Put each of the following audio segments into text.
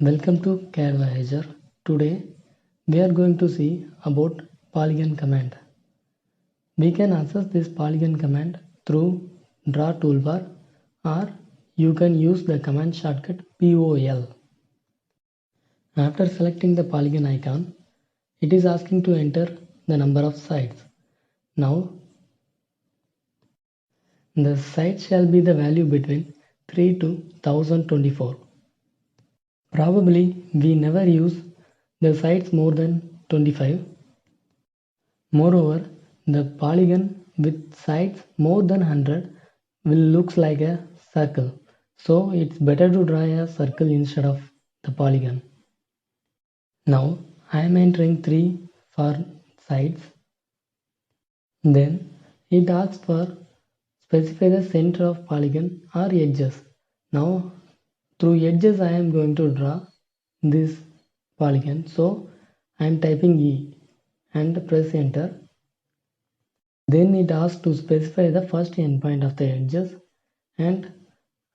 Welcome to CADvisor. Today we are going to see about polygon command. We can access this polygon command through draw toolbar, or you can use the command shortcut POL. After selecting the polygon icon, it is asking to enter the number of sides. Now the sides shall be the value between 3 to 1024. Probably we never use the sides more than 25. Moreover, the polygon with sides more than 100 will looks like a circle. So it's better to draw a circle instead of the polygon. Now I am entering 3 for sides. Then it asks for specify the center of polygon or edges. Now through edges I am going to draw this polygon. So I am typing E and press enter. Then it asks to specify the first endpoint of the edges, and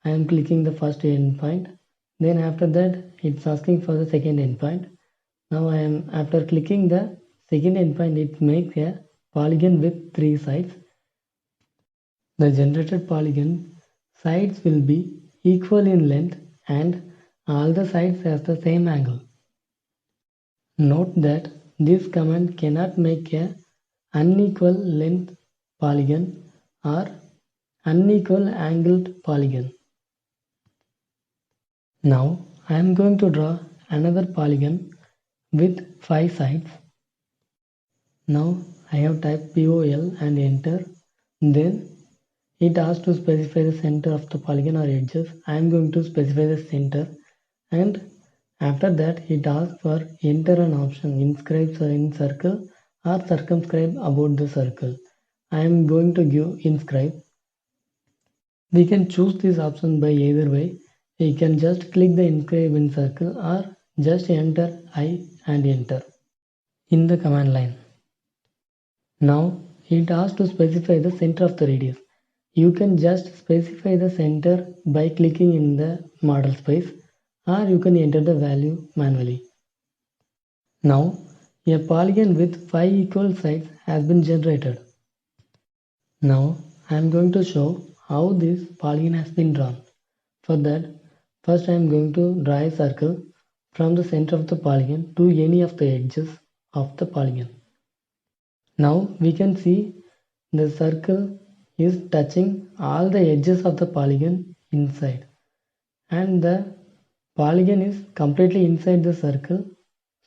I am clicking the first endpoint. Then after that it's asking for the second endpoint. Now after clicking the second endpoint, it makes a polygon with 3 sides. The generated polygon sides will be equal in length and all the sides has the same angle. Note that this command cannot make a unequal length polygon or unequal angled polygon. Now I am going to draw another polygon with 5 sides. Now I have typed POL and enter. Then it asks to specify the center of the polygon or edges. I am going to specify the center, and after that it asks for enter an option, inscribe in circle or circumscribe about the circle. I am going to give inscribe. We can choose this option by either way. You can just click the inscribe in circle or just enter I and enter in the command line. Now it asks to specify the center of the radius. You can just specify the center by clicking in the model space, or you can enter the value manually. Now a polygon with 5 equal sides has been generated. Now I am going to show how this polygon has been drawn. For that, first I am going to draw a circle from the center of the polygon to any of the edges of the polygon. Now we can see the circle is touching all the edges of the polygon inside, and the polygon is completely inside the circle.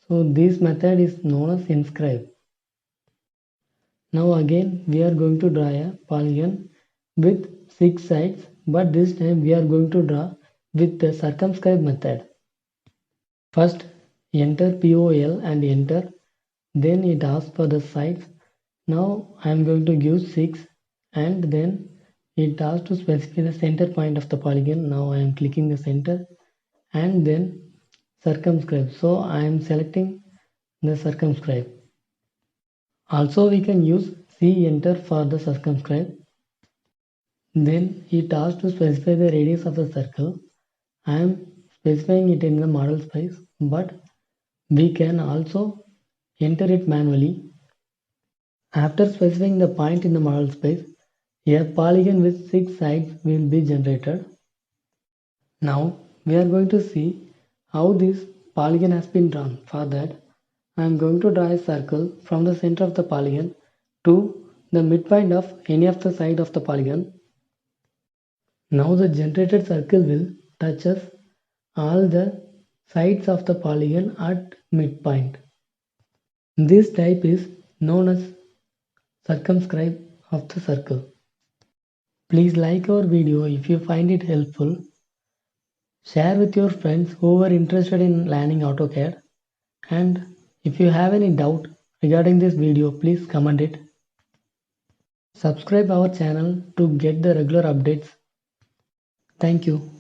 So this method is known as inscribe. Now again we are going to draw a polygon with 6 sides, but this time we are going to draw with the circumscribe method. First enter POL and enter. Then it asks for the sides. Now I am going to give 6, and then it asks to specify the center point of the polygon. Now I am clicking the center and then circumscribe. So I am selecting the circumscribe. Also we can use C enter for the circumscribe. Then it asks to specify the radius of the circle. I am specifying it in the model space, but we can also enter it manually. After specifying the point in the model space, a polygon with 6 sides will be generated. Now we are going to see how this polygon has been drawn. For that, I am going to draw a circle from the center of the polygon to the midpoint of any of the side of the polygon. Now the generated circle will touch all the sides of the polygon at midpoint. This type is known as circumscribe of the circle. Please like our video if you find it helpful. Share with your friends who are interested in learning AutoCAD, and if you have any doubt regarding this video, please comment it. Subscribe our channel to get the regular updates. Thank you.